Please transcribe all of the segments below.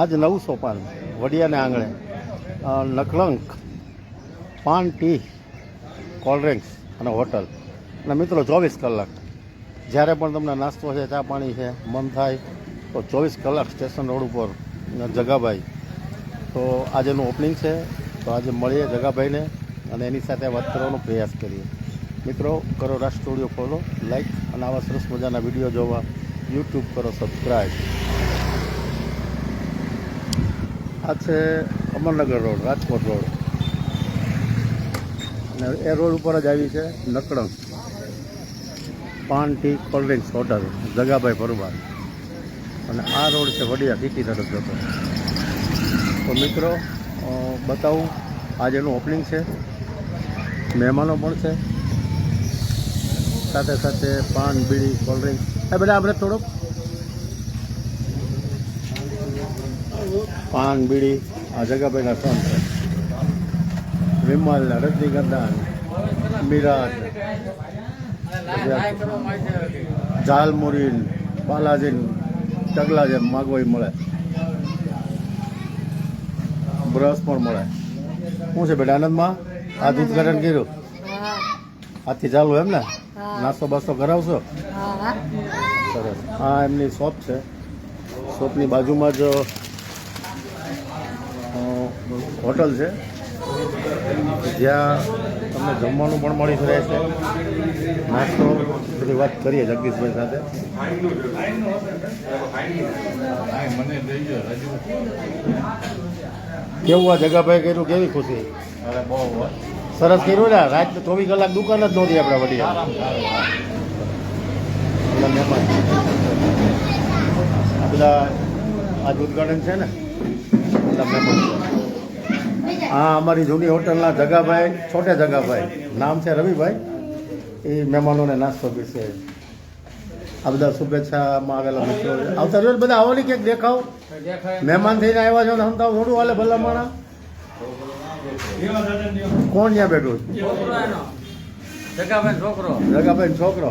આજ નવું સોપાન વડિયાને આંગણે નકળંક પાન ટી કોલ્ડ ડ્રિંક્સ અને હોટલ અને મિત્રો 24 કલાક જ્યારે પણ તમને નાસ્તો છે, ચા પાણી છે, મન થાય તો 24 કલાક સ્ટેશન રોડ ઉપર જગાભાઈ. તો આજેનું ઓપનિંગ છે, તો આજે મળીએ જગાભાઈને અને એની સાથે વાત કરવાનો પ્રયાસ કરીએ. મિત્રો કરો રાજ સ્ટુડિયો ફોલો, લાઈક અને આવા સરસ મજાના વિડીયો જોવા યુટ્યુબ કરો સબસ્ક્રાઈબ. આ છે અમરનગર રોડ, રાજકોટ રોડ, અને એ રોડ ઉપર જ આવી છે Nakalank paan tea cold drinks hotel Jagabhai Parmar, અને આ રોડ છે વડિયા સિટી તરફ જતો. તો મિત્રો બતાવું, આજે એનું ઓપનિંગ છે, મહેમાનો પણ છે, સાથે સાથે પાન બીડી કોલ્ડ ડ્રિંક્સ એ બધા આપણે થોડુંક પાન બીડી આ જગાભાઈના સન છે, વિમલ, રજનીગંધા, મિરાજ, ઝાલમુરીન, બાલાજીન, ચગલા જેમ માગોઈ મળે, બ્રશ પણ મળે. શું છે બેટા આનંદમાં? આ ઉદઘાટન કર્યું, આજથી ચાલુ એમ ને? નાસ્તો બાસ્તો કરાવશો? સરસ. આ એમની શોપ છે, શોપની બાજુમાં જ હોટલ છે, જ્યાં તમને જમવાનું પણ મળી રહે છે, નાસ્તો. બધી વાત કરીએ જગદીશભાઈ સાથે. કેવું આ જગાભાઈ કર્યું, કેવી ખુશી? સરસ કર્યું ને. રાત 24 કલાક દુકાન જ નહોતી આપણે વડિયા. મહેમાન આ બધા આજ ઉદઘાટન છે ને, બધા મહેમાન છે. હા, અમારી જૂની હોટલના જગાભાઈ, છોટે જગાભાઈ નામ છે, રવિભાઈ, એ મહેમાનોને નાસ્તો પીશે. આ બધા શુભેચ્છામાં આવેલા મિત્રો આવતા રહ્યો. બધા આવો ને ક્યાંક દેખાવ, મહેમાન થઈને આવ્યા છો ને સમતાવ થોડું હાલે ભલા માણા. કોણ ત્યાં બેઠું? જગાભાઈ છોકરો.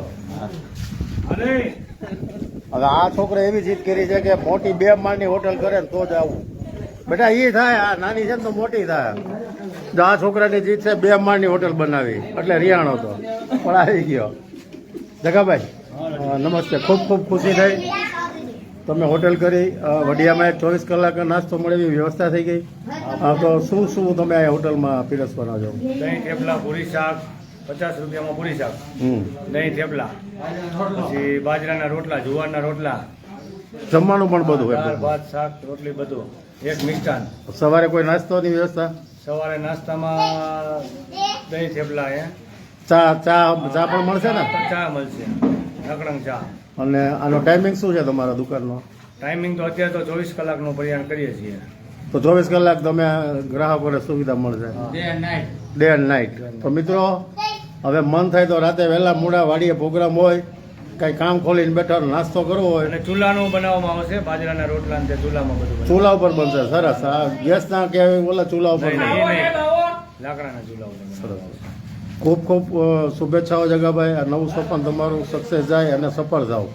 હવે આ છોકરો એવી જીત કરી છે કે મોટી 2 માળની હોટલ કરે ને તો જ આવું. બેટા એ થાય, આ નાની છે ને તો મોટી થાય. જો આ છોકરાની જીત છે 2 માળની હોટલ બનાવી, એટલે રિયાણો તો પણ આવી ગયો. જગાભાઈ નમસ્તે, ખૂબ ખૂબ ખુશી થઈ. તમે હોટલ કરી, વડિયામાં 24 કલાક નાસ્તો મળે એવી વ્યવસ્થા થઈ ગઈ. તો શું શું તમે આ હોટલમાં પીરસવાના છો? દહીં થેપલા, પૂરી શાક, 50 રૂપિયામાં પૂરી શાક, દહીં થેપલા, પછી બાજરાના રોટલા, જુવારના રોટલા, જમવાનું પણ બધું હોય? દાળ ભાત શાક રોટલી બધું, એક મિષ્ટાન. સવારે કોઈ નાસ્તોની વ્યવસ્થા? સવારે નાસ્તામાં દહીં થેપલા, ચા ચા ચા પણ મળશે ને? ચા મળશે, નકળંક ચા. અને આનો ટાઈમિંગ શું છે તમારા દુકાનનો? ટાઈમિંગ તો અત્યારે તો 24 કલાકનું પ્રયાણ કરીએ છીએ. તો 24 કલાક તમે ગ્રાહકોને સુવિધા મળશે, ડે એન્ડ નાઇટ. તો મિત્રો હવે મન થાય તો રાતે વહેલા મોડા વાડીએ પ્રોગ્રામ હોય, કંઈ કામ ખોલીને બેઠા નાસ્તો કરવો હોય, અને ચૂલાનું બનાવવામાં આવશે, બાજરાના રોટલા ને ચૂલામાં બધું. ચૂલા ઉપર બનશે. સરસ. આ ગેસના કે ઓલા ચૂલા ઉપર? લાકડાના ચૂલા ઉપર. સરસ. ખૂબ ખૂબ શુભેચ્છાઓ જગાભાઈ. આ નવું સોપાન તમારું સક્સેસ જાય અને સફળ જાઓ.